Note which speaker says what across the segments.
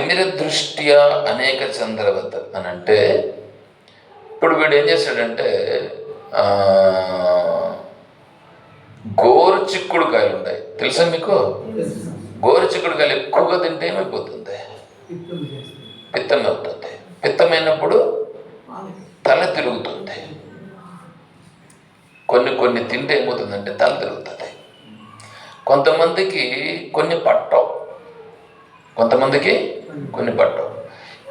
Speaker 1: తిమిర దృష్ట్యా అనేక చంద్రవత్ అని అంటే, ఇప్పుడు వీడు ఏం చేశాడంటే గోరు చిక్కుడుకాయలు ఉన్నాయి తెలుసా మీకు? గోరు చిక్కుడుకాయలు ఎక్కువగా తింటే ఏమైపోతుంది? పిత్తం అవుతుంది. పిత్తమైనప్పుడు తల తిరుగుతుంది. కొన్ని తింటే ఏమవుతుందంటే తల తిరుగుతుంది. కొంతమందికి కొన్ని పట్టవు, కొన్ని పట్టవు.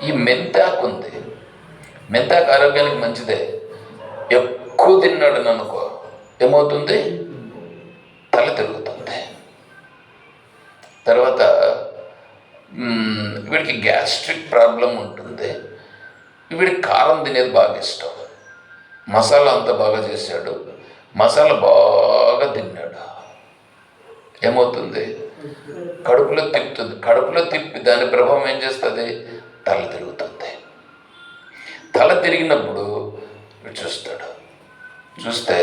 Speaker 1: ఈ మెంతాకు ఉంది, మెంతాకు ఆరోగ్యానికి మంచిదే. ఎక్కువ తిన్నాడు అనుకో ఏమవుతుంది? తల తిరుగుతుంది. తర్వాత వీడికి గ్యాస్ట్రిక్ ప్రాబ్లం ఉంటుంది. వీడికి కారం తినేది బాగా ఇష్టం. మసాలా అంతా బాగా చేశాడు, మసాలా బాగా తిన్నాడు, ఏమవుతుంది? కడుపులో తిప్పుతుంది. కడుపులో తిప్పి దాని ప్రభావం ఏం చేస్తుంది? తల తిరుగుతుంది. తల తిరిగినప్పుడు చూస్తాడు, చూస్తే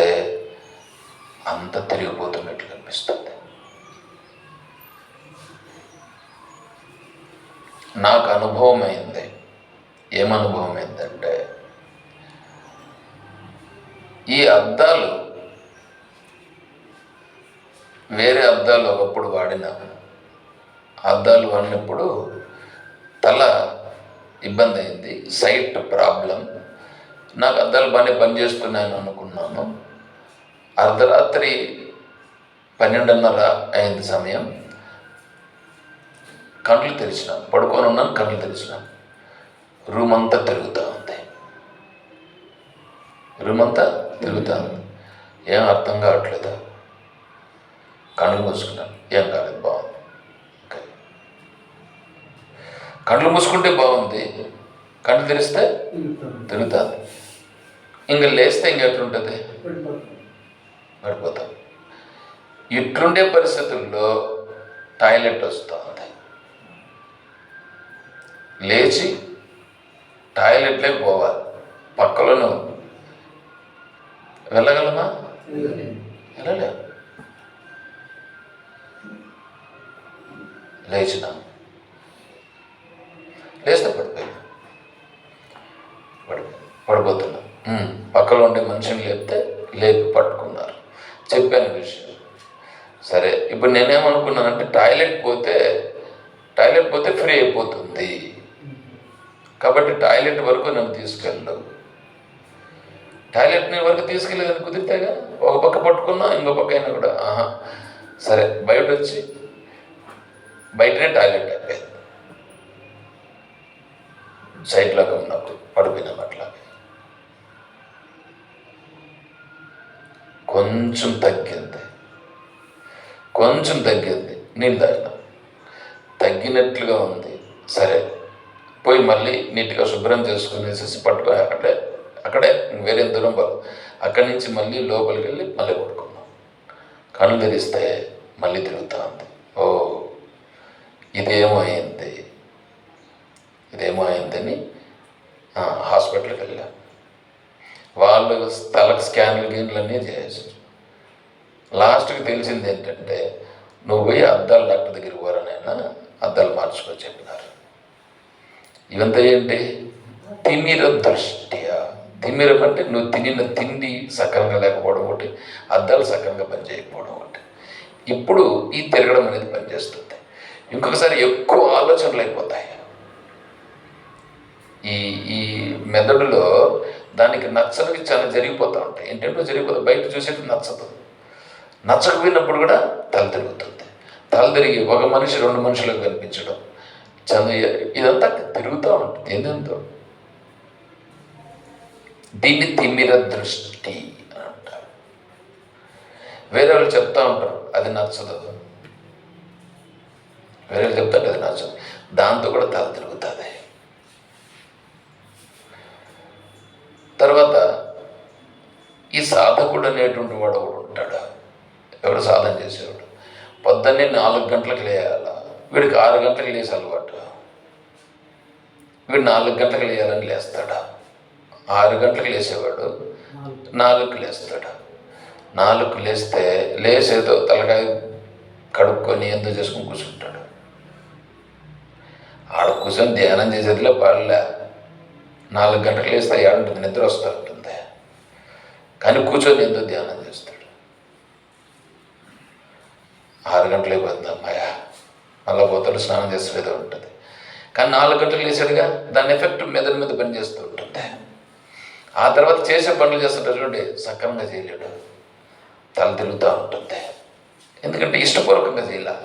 Speaker 1: అంత తిరిగిపోతున్నట్లు కనిపిస్తుంది. నాకు అనుభవం అయింది. ఏమనుభవం అయిందంటే, ఈ అద్దాలు వేరే అద్దాలు ఒకప్పుడు వాడిన అద్దాలు వాడినప్పుడు తల ఇబ్బంది అయింది, సైట్ ప్రాబ్లం. నాకు అద్దాలు బాగానే పనిచేస్తున్నాయని అనుకున్నాను. అర్ధరాత్రి 12:30 అయింది సమయం. కళ్ళు తెరిచినాను, పడుకొని ఉన్నాను, కళ్ళు తెరిచినాను. రూమ్ అంతా తిరుగుతూ ఉంది, ఏం అర్థం కావట్లేదు. కళ్ళు మూసుకున్నాను, ఏం కాలేదు, బాగుంది. కళ్ళు మూసుకుంటే బాగుంది, కళ్ళు తెరిస్తే తిరుగుతుంది. ఇంక లేస్తే ఇంకెట్లుంటుంది? పడిపోతాం. ఇట్లుండే పరిస్థితుల్లో టాయిలెట్ వస్తూ ఉంది. లేచి టాయిలెట్లోకి పోవాలి, పక్కలోనే ఉంది. వెళ్ళగలమా? వెళ్ళలే. లేచినా, లేస్తే పడిపోతున్నా. పక్కలో ఉండే మనిషిని లేపి పట్టుకున్నారు. చెప్పాను విషయం. సరే, ఇప్పుడు నేనేమనుకున్నానంటే టాయిలెట్ పోతే ఫ్రీ అయిపోతుంది కాబట్టి టాయిలెట్ వరకు నన్ను తీసుకెళ్ళవు. టాయిలెట్ వరకు తీసుకెళ్ళేదని కుదిరితేగా ఒక పక్క పట్టుకున్నా, ఇంకో పక్క అయినా కూడా సరే. బయటనే టాయిలెట్ అయిపోయింది. సైడ్లోకి ఉన్నప్పుడు పడిపోయినాం. అట్లా కొంచెం తగ్గింది. నీళ్ళు తాగినా, తగ్గినట్లుగా ఉంది. సరే, పోయి మళ్ళీ నీట్గా శుభ్రం చేసుకునేసి పట్టుకొని అక్కడే వేరే దూరం అక్కడి నుంచి మళ్ళీ లోపలికి వెళ్ళి మళ్ళీ పడుకున్నాం. కళ్ళు తెరిస్తే మళ్ళీ తిరుగుతూ ఉంది. ఓ, ఇదేమో అయిందని హాస్పిటల్కి వెళ్ళాం. వాళ్ళు తలకు స్కాన్లు అన్నీ చేశారు. లాస్ట్కి తెలిసింది ఏంటంటే, నువ్వు పోయి అద్దాలు డాక్టర్ దగ్గరికి పోరానైనా అద్దాలు మార్చుకొని చెప్పినారు. ఇవంతా ఏంటి? తిమిర దృష్ట్యా. తిమిరం అంటే నువ్వు తినిన తిండి సక్రమంగా లేకపోవడం ఒకటి, అద్దాలు సక్రమంగా పనిచేయకపోవడం ఒకటి. ఇప్పుడు ఈ తిరగడం అనేది పనిచేస్తుంది. ఇంకొకసారి ఎక్కువ ఆలోచనలు అయిపోతాయి. ఈ మెదడులో దానికి నచ్చనివి చాలా జరిగిపోతూ ఉంటాయి. ఏంటంటే జరిగిపోతాయి, బయట చూసేది నచ్చదు. నచ్చకపోయినప్పుడు కూడా తల తిరుగుతుంది. తల తిరిగి ఒక మనిషి 2 మనుషులకు కనిపించడం, ఇదంతా తిరుగుతూ ఉంటుంది. ఏంటంతో దీన్ని తిమిర దృష్టి అని అంటారు. వేరే వాళ్ళు చెప్తా ఉంటారు అది నచ్చదు, వేరే వాళ్ళు చెప్తాంటే అది నచ్చదు, దాంతో కూడా తల తిరుగుతుంది. తర్వాత ఈ సాధకుడు అనేటువంటి వాడు ఒకడు ఉంటాడు. ఎవరు సాధన చేసేవాడు పొద్దున్నే 4 గంటలకు లేయాల. వీడికి 6 గంటలకు లేచి అలవాటు. వీడు 4 గంటలకు లేయాలని లేస్తాడు. 6 గంటలకు లేచేవాడు 4కు లేస్తాడు. 4కు లేచేదో తలకాయ కడుక్కొని ఎందుకు చేసుకుని కూర్చుంటాడు. ఆడ కూర్చొని ధ్యానం చేసేదిలో పాడలే. 4 గంటలకు లేస్తే ఏడుంటుంది, నిద్ర వస్తూ ఉంటుంది. కానీ కూర్చొని ఎంతో ధ్యానం చేస్తాడు. 6 గంటలు అయిపోతుంది, అమ్మాయ మళ్ళీ పోతాడు, స్నానం చేసేదో ఉంటుంది. కానీ 4 గంటలకు లేచాడుగా, దాని ఎఫెక్ట్ మెదడు మీద పనిచేస్తూ ఉంటుంది. ఆ తర్వాత చేసే పనులు చేస్తుంటారు చూడండి, సక్రమంగా చేయలేడు, తల తిరుగుతూ ఉంటుంది. ఎందుకంటే ఇష్టపూర్వకంగా చేయలే,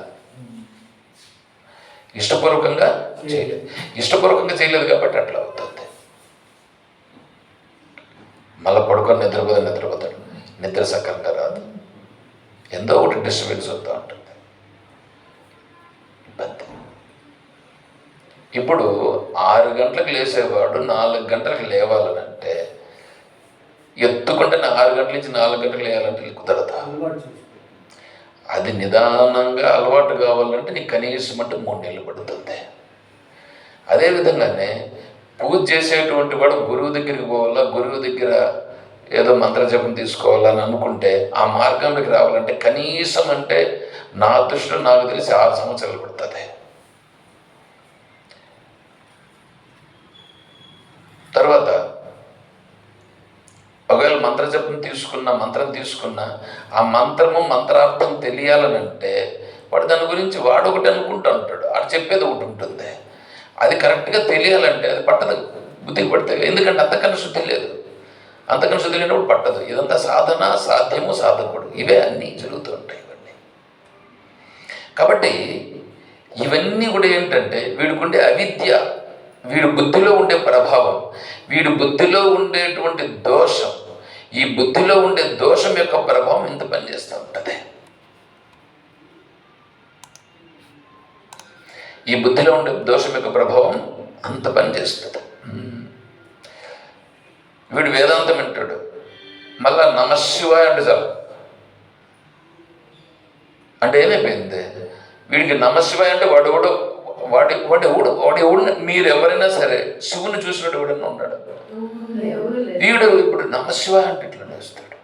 Speaker 1: ఇష్టపూర్వకంగా చేయలేదు కాబట్టి అట్లా అవుతుంది. మళ్ళీ పడుకొని నిద్రపోతాడు, నిద్ర సక్రంగా రాదు, ఎంతో ఒకటి డిస్టర్బెన్స్ అవుతూ ఉంటుంది, ఇబ్బంది. ఇప్పుడు 6 గంటలకు లేసేవాడు 4 గంటలకు లేవాలనంటే, ఎత్తుకుంటే 6 గంటల నుంచి 4 గంటలకు లేవాలంటే కుదరదా? అది నిదానంగా అలవాటు కావాలంటే నీకు కనీసం అంటే 3 నెలలు పడుతుంది. అదేవిధంగానే పూజ చేసేటువంటి వాడు గురువు దగ్గరికి పోవాలా, గురువు దగ్గర ఏదో మంత్రజపం తీసుకోవాలని అనుకుంటే ఆ మార్గంలోకి రావాలంటే కనీసం అంటే నా దృష్టిలో నాకు తెలిసి 6 సంవత్సరాలు పడుతుంది. తర్వాత ఒకవేళ మంత్రం తీసుకున్న ఆ మంత్రార్థం తెలియాలనంటే వాడు దాని గురించి వాడు ఒకటి అనుకుంటూ ఉంటాడు, ఆడు చెప్పేది ఒకటి ఉంటుంది. అది కరెక్ట్గా తెలియాలంటే అది పట్టదు, బుద్ధికి పడుతుంది. ఎందుకంటే అంతకన్నా శుద్ధి లేదు, అంతకన్నా శుద్ధి లేనప్పుడు పట్టదు. ఇదంతా సాధన, సాధ్యము, సాధకుడు, ఇవే అన్నీ జరుగుతూ ఉంటాయి ఇవన్నీ. కాబట్టి ఇవన్నీ కూడా ఏంటంటే వీడికుండే అవిద్య, వీడి బుద్ధిలో ఉండే ప్రభావం, వీడి బుద్ధిలో ఉండేటువంటి దోషం, ఈ బుద్ధిలో ఉండే దోషం యొక్క ప్రభావం ఇంత పనిచేస్తూ ఉంటుంది. ఈ బుద్ధిలో ఉండే దోషం యొక్క ప్రభావం అంత పనిచేస్తుంది. వీడు వేదాంతం వింటాడు, మళ్ళా నమశివాయ అంటే చాలు. అంటే ఏమైపోయింది, వీడికి నమశివాయ అంటే వాడు మీరు ఎవరైనా సరే శివుని చూసినట్టు ఎవడన్నా ఉన్నాడు? వీడు ఇప్పుడు నమశివాయ అంటే ఇట్లా వేస్తాడు.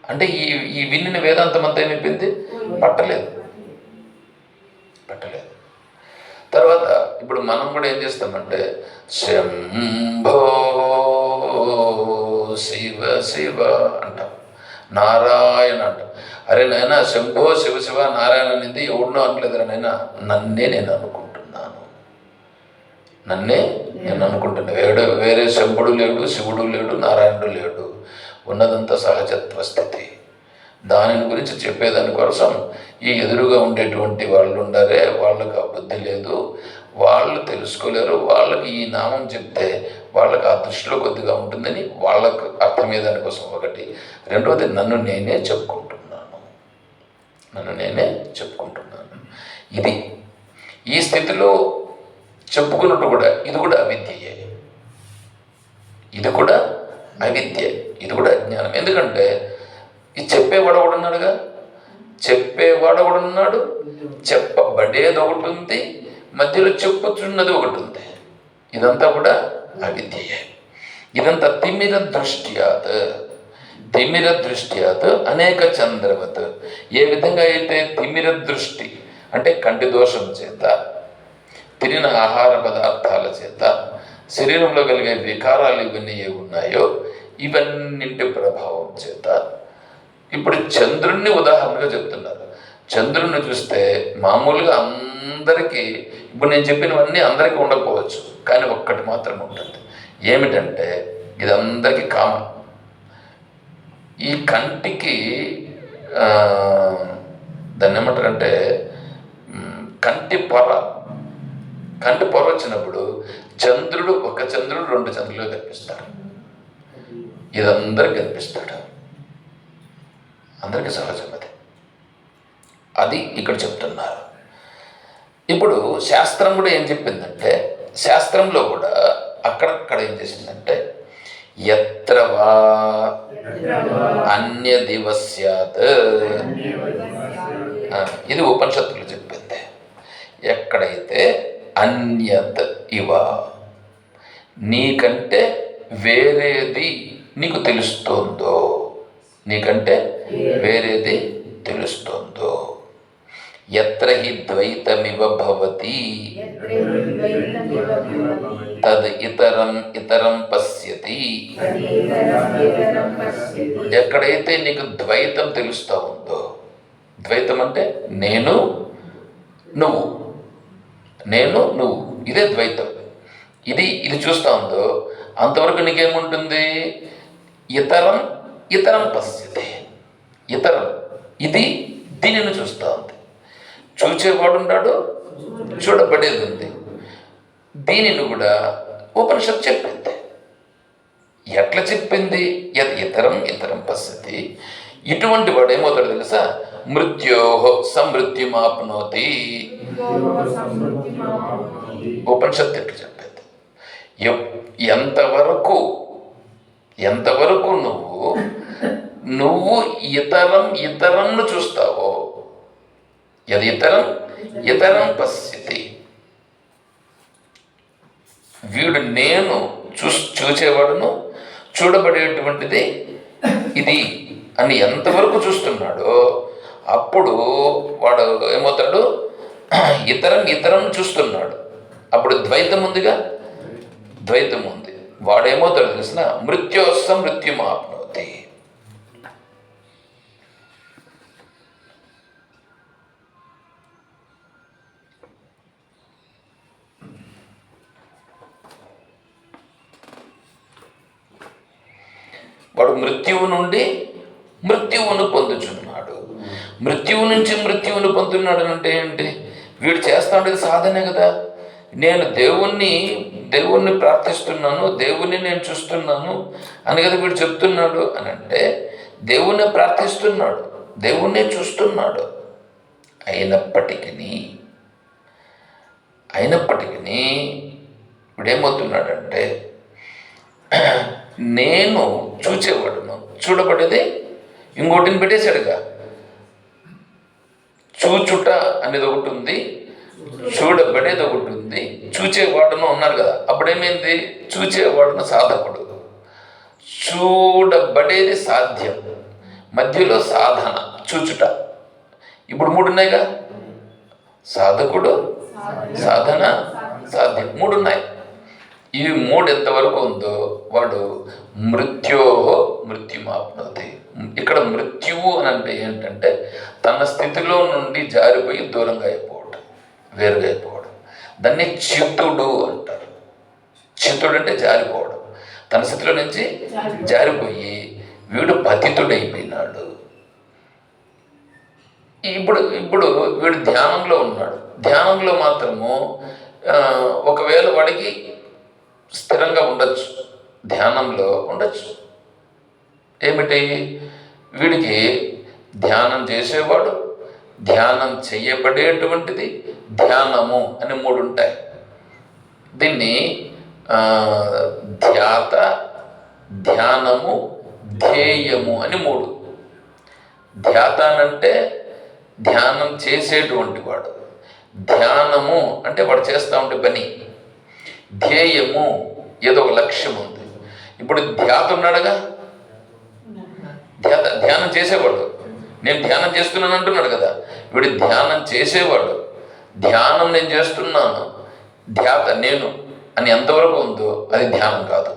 Speaker 1: అంటే ఈ విన్నిన వేదాంతం అంతా ఏమైపోయింది, పట్టలేదు. తర్వాత ఇప్పుడు మనం కూడా ఏం చేస్తామంటే శంభో శివ శివ అంటాం, నారాయణ అంటాం. అరే నాయన, శంభో శివ శివ నారాయణ అనేది ఎవడినో అనలేదురా నాయన, నన్నే నేను అనుకుంటున్నా. వేరే శంభుడు లేడు, శివుడు లేడు, నారాయణుడు లేడు, ఉన్నదంతా సహజత్వ స్థితి. దానిని గురించి చెప్పేదాని కోసం ఈ ఎదురుగా ఉండేటువంటి వాళ్ళు ఉండారే, వాళ్ళకి ఆ బుద్ధి లేదు, వాళ్ళు తెలుసుకోలేరు. వాళ్ళకి ఈ నామం చెప్తే వాళ్ళకి ఆ దృష్టిలో కొద్దిగా ఉంటుందని వాళ్ళకు అర్థమయ్యేదాని కోసం ఒకటి. రెండవది, నన్ను నేనే చెప్పుకుంటున్నాను. ఇది ఈ స్థితిలో చెప్పుకున్నట్టు కూడా ఇది కూడా అవిద్యయే, ఇది కూడా అజ్ఞానం. ఎందుకంటే ఇది చెప్పేవాడు ఒకడు ఉన్నాడు, చెప్పబడేది ఒకటి ఉంది, మధ్యలో చెప్పుచున్నది ఒకటి ఉంది. ఇదంతా కూడా అవిద్యయే. ఇదంతా తిమిర దృష్ట్యాత్ అనేక చంద్రవత్. ఏ విధంగా అయితే తిమిర దృష్టి అంటే కంటి దోషం చేత, తినిన ఆహార పదార్థాల చేత శరీరంలో కలిగే వికారాలు ఇవన్నీ ఏ ఉన్నాయో ఇవన్నింటి ప్రభావం చేత, ఇప్పుడు చంద్రుణ్ణి ఉదాహరణగా చెప్తున్నారు. చంద్రుణ్ణి చూస్తే మామూలుగా అందరికీ, ఇప్పుడు నేను చెప్పినవన్నీ అందరికీ ఉండకపోవచ్చు, కానీ ఒక్కటి మాత్రం ఉంటుంది. ఏమిటంటే ఇది అందరికీ కామన్. ఈ కంటికి దాన్ని ఏమంటారంటే కంటి పొర వచ్చినప్పుడు చంద్రుడు, ఒక చంద్రుడు 2 చంద్రులు కనిపిస్తాడు. ఇది అందరికి కనిపిస్తాడు, అందరికీ సహజం. అది ఇక్కడ చెప్తున్నారు. ఇప్పుడు శాస్త్రం కూడా ఏం చెప్పిందంటే, శాస్త్రంలో కూడా అక్కడక్కడ ఏం చేసిందంటే యత్రవా అన్యదివ స్యాత్, ఇది ఉపనిషత్తులు చెప్పింది. ఎక్కడైతే అన్యత్ ఇవ, నీకంటే వేరేది నీకు తెలుస్తోందో, యత్ర హి ద్వైతమివ భవతి తద్ ఇతరం పశ్యతి. ఎక్కడైతే నీకు ద్వైతం తెలుస్తూ ఉందో, ద్వైతం అంటే నేను నువ్వు, ఇదే ద్వైతం, ఇది చూస్తూ ఉందో అంతవరకు నీకేముంటుంది? ఇతరం పశ్యతి. ఇతరం ఇది దీనిని చూస్తూ ఉంది. చూచేవాడు ఉన్నాడు, చూడబడేది ఉంది. దీనిని కూడా ఉపనిషత్తు చెప్పింది. ఎట్లా చెప్పింది? ఇతరం పశ్యతి. ఇటువంటి వాడు ఏమవుతాడు తెలుసా? మృత్యోహ సమృత్యుమాప్నోతి. ఉపనిషత్తు ఎట్లా చెప్పింది? ఎంతవరకు నువ్వు ఇతరంను చూస్తావో, అది ఇతరం పశ్యతి. వీడు నేను చూచేవాడును, చూడబడేటువంటిది ఇది అని ఎంతవరకు చూస్తున్నాడో అప్పుడు వాడు ఏమవుతాడు? ఇతరం చూస్తున్నాడు. అప్పుడు ద్వైతం ఉందిగా, ద్వైతం ఉంది. వాడేమవుతాడు తెలిసిన? మృత్యుమాప్నోతి. వాడు మృత్యువు నుండి మృత్యువును పొందుచున్నాడు. మృత్యువు నుంచి మృత్యువును పొందుతున్నాడు అంటే ఏంటి? వీడు చేస్తా ఉండేది సాధనే కదా. నేను దేవుణ్ణి ప్రార్థిస్తున్నాను, దేవుణ్ణి నేను చూస్తున్నాను అని కదా వీడు చెప్తున్నాడు. అని అంటే దేవుణ్ణి ప్రార్థిస్తున్నాడు, దేవుణ్ణి చూస్తున్నాడు. అయినప్పటికీ వీడేమవుతున్నాడంటే నేను చూచేవాడును, చూడబడేది ఇంకోటిని పెట్టేశాడుగా. చూచుట అనేది ఒకటి ఉంది, చూడబడేది ఒకటి ఉంది, చూచేవాడును ఉన్నారు కదా. అప్పుడేమైంది? చూచేవాడును సాధకుడు, చూడబడేది సాధ్యం, మధ్యలో సాధన చూచుట. ఇప్పుడు 3 ఉన్నాయిగా, సాధకుడు, సాధన, సాధ్యం, 3 ఉన్నాయి. ఈ 3 ఎంతవరకు ఉందో వాడు మృత్యుమాప్నోతి. ఇక్కడ మృత్యువు అని అంటే ఏంటంటే తన స్థితిలో నుండి జారిపోయి దూరంగా అయిపోవడం, వేరుగా అయిపోవడం. దాన్ని చిత్తుడు అంటారు. చిత్తుడు అంటే జారిపోవడం. తన స్థితిలో నుంచి జారిపోయి వీడు పతితుడైపోయినాడు. ఇప్పుడు వీడు ధ్యానంలో ఉన్నాడు. ధ్యానంలో మాత్రము ఒకవేళ వాడికి స్థిరంగా ఉండొచ్చు, ధ్యానంలో ఉండొచ్చు. ఏమిటి? వీడికి ధ్యానం చేసేవాడు, ధ్యానం చేయబడేటువంటిది, ధ్యానము అని 3 ఉంటాయి. దీన్ని ధ్యాత, ధ్యానము, ధ్యేయము అని 3. ధ్యాత అంటే ధ్యానం చేసేటువంటి వాడు, ధ్యానము అంటే వాడు చేస్తూ ఉంటే పని, ధ్యేయము ఏదో ఒక లక్ష్యం ఉంది. ఇప్పుడు ధ్యాత ఉన్నాడుగా, ధ్యానం చేసేవాడు. నేను ధ్యానం చేస్తున్నాను అంటున్నాడు కదా. వీడు ధ్యానం చేసేవాడు, ధ్యానం నేను చేస్తున్నాను, ధ్యాత నేను అని ఎంతవరకు ఉందో అది ధ్యానం కాదు,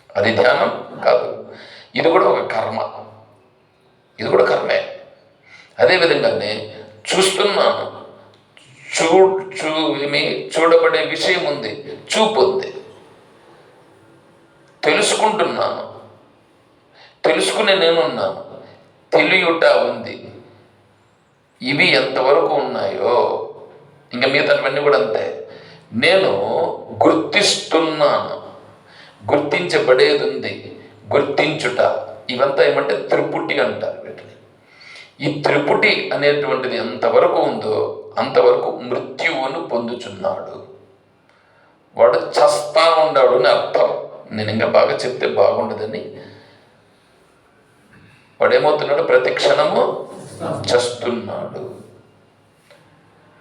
Speaker 1: అది ధ్యానం కాదు. ఇది కూడా ఒక కర్మ, ఇది కూడా కర్మే. అదేవిధంగానే చూస్తున్నాను, చూడబడే విషయం ఉంది, చూపు ఉంది, తెలుసుకుంటున్నాను, తెలుసుకునే నేనున్నాను, తెలియుట ఉంది. ఇవి ఎంతవరకు ఉన్నాయో ఇంకా మిగతావన్నీ కూడా అంతే. నేను గుర్తిస్తున్నాను, గుర్తించబడేది ఉంది, గుర్తించుట. ఇవంతా ఏమంటే త్రిపుటి అంటారు వీటిని. ఈ త్రిపుటి అనేటువంటిది ఎంతవరకు ఉందో అంతవరకు మృత్యువును పొందుచున్నాడు. వాడు చస్తా ఉన్నాడు అని అర్థం. నేను ఇంకా బాగా చెప్తే బాగుండదని. వాడేమవుతున్నాడు? ప్రతి క్షణము చస్తున్నాడు.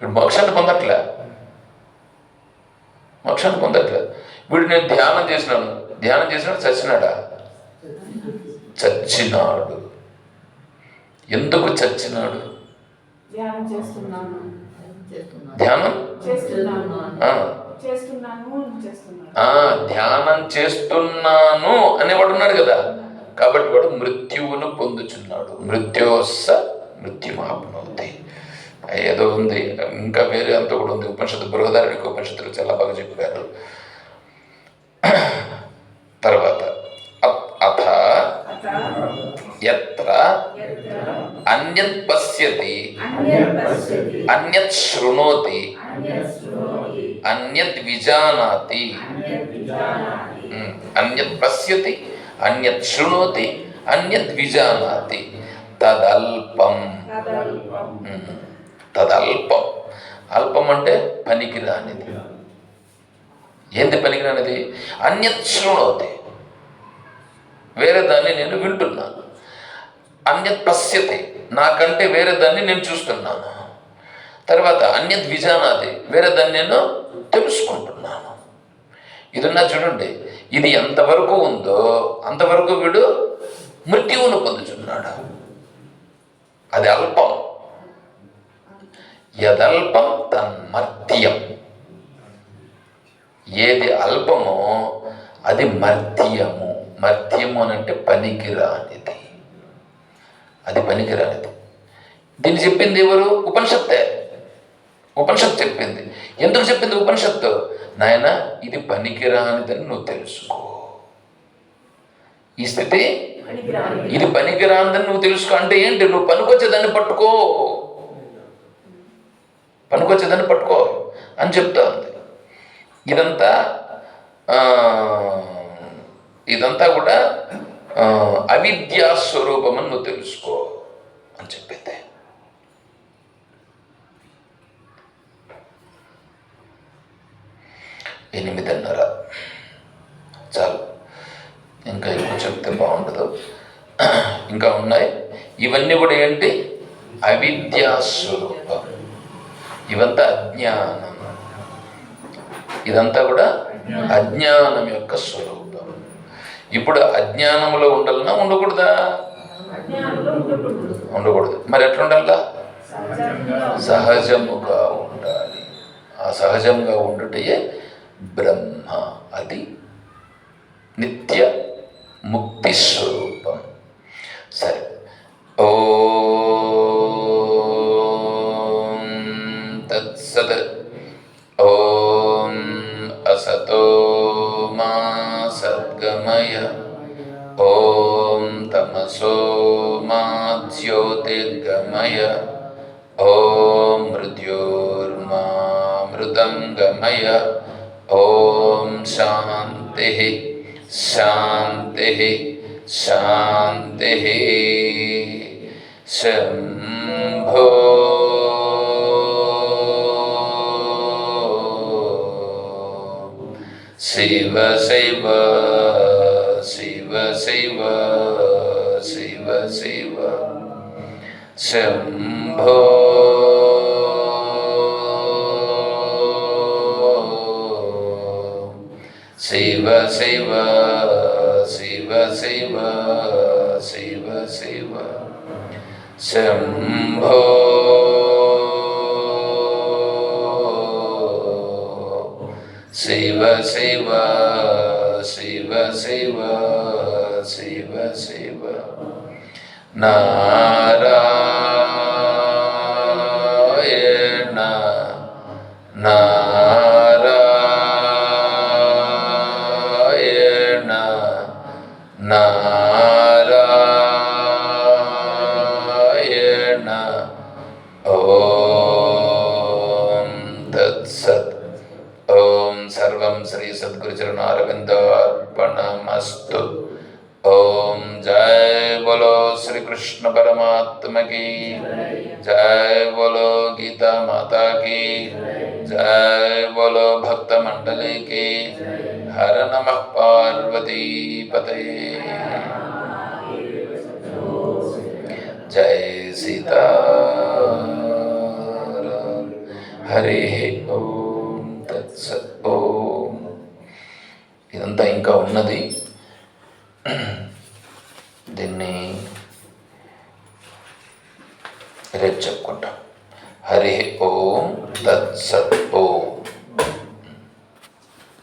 Speaker 1: వీడు మోక్షాన్ని పొందట్లే. వీడు నేను ధ్యానం చేసినాడు, చచ్చినాడా? చచ్చినాడు. ఎందుకు చచ్చినాడు? ధ్యానం ఆ, ధ్యానం చేస్తున్నాను అనేవాడు ఉన్నాడు కదా. కాబట్టి వాడు మృత్యువును పొందుచున్నాడు. మృత్యోస్స మృత్యుమాప్నోతి. ఏదో ఉంది, ఇంకా వేరే అంత కూడా ఉంది. ఉపనిషత్తు బృహదారణ్యక ఉపనిషత్తులు చాలా బాగా చెప్పారు. తర్వాత అథ యత్ర అన్యత్ పశ్యతి అన్యత్ శృణోతి అన్యత్ విజానాతి. అన్యత్ పశ్యతి అన్యత్ శృణోతి అన్యత్ విజానాతి తదల్పం. తదల్పం, అల్పం అంటే పనికిరానిది. ఏంది పనికిరానిది? అన్యత్ శృణోతి, వేరే దాన్ని నేను వింటున్నాను. అన్యత్ పశ్యతి, నాకంటే వేరే దాన్ని నేను చూస్తున్నాను. తర్వాత అన్యత్ విజానాది, వేరే దాన్ని నేను తెలుసుకుంటున్నాను. ఇదన్నా చూడండి, ఇది ఎంతవరకు ఉందో అంతవరకు వీడు మృత్యువును పొందుచున్నాడు. అది అల్పం. యదల్పం తన్మర్త్యం. ఏది అల్పమో అది మర్త్యము. మర్త్యము అని అంటే పనికిరానిది. అది పనికిరానిది. దీన్ని చెప్పింది ఎవరు? ఉపనిషత్తే. ఉపనిషత్తు చెప్పింది. ఎందుకు చెప్పింది ఉపనిషత్తు? నాయన, ఇది పనికిరానిదని నువ్వు తెలుసుకో. ఈ స్థితి ఇది పనికిరానిదని నువ్వు తెలుసుకో. అంటే ఏంటి? నువ్వు పనికొచ్చేదాన్ని పట్టుకో, పనికొచ్చేదాన్ని పట్టుకో అని చెప్తా ఉంది. ఇదంతా కూడా అవిద్యా స్వరూపం అని నువ్వు తెలుసుకో అని చెప్పింది. ఎనిమిదిన్నర చాలు, ఇంకా ఎక్కువ చెప్తే బాగుండదు. ఇంకా ఉన్నాయి. ఇవన్నీ కూడా ఏంటి? అవిద్యా స్వరూపం. ఇవంతా అజ్ఞానం. ఇదంతా కూడా అజ్ఞానం యొక్క స్వరూపం. ఇప్పుడు అజ్ఞానంలో ఉండాలన్నా ఉండకూడదా? ఉండకూడదు. మరి ఎట్లుండాలా? సహజముగా ఉండాలి. ఆ సహజంగా ఉండుటయే బ్రహ్మ. అది నిత్య ముక్తి స్వరూపం. సరే, ఓం తత్సత్. ఓం అసతో మా సద్గమయ. ఓం తమసో మా జ్యోతిర్గమయ. ఓం మృత్యోర్మా మృదంగమయ. ఓం శాంతి శాంతి శాంతి. శంభో శివ శివ శివ శివ శివ శివ. శంభో శివ శివ శివ శివ శివ శివ. శంభో శివ శివ శివ శివ శివ శివ. నారాయణ నారాయణ నారాయణ. ఓం తత్సత్. ఓం సర్వం శ్రీ సద్గురుచరణారవిందార్పణమస్తు. ఓం జయ బోలో శ్రీ కృష్ణ పరమాత్మ की जय, बोलो गीता माता की जय, बोलो भक्त मंडली की हर नमः पार्वती पतये. जय सीताराम. हरे ఓం తత్సత్. ఓం. ఇదంతా ఇంకా ఉన్నది. దీన్ని రేపు చెప్పుకుంటాం. హరి ఓం తత్సత్.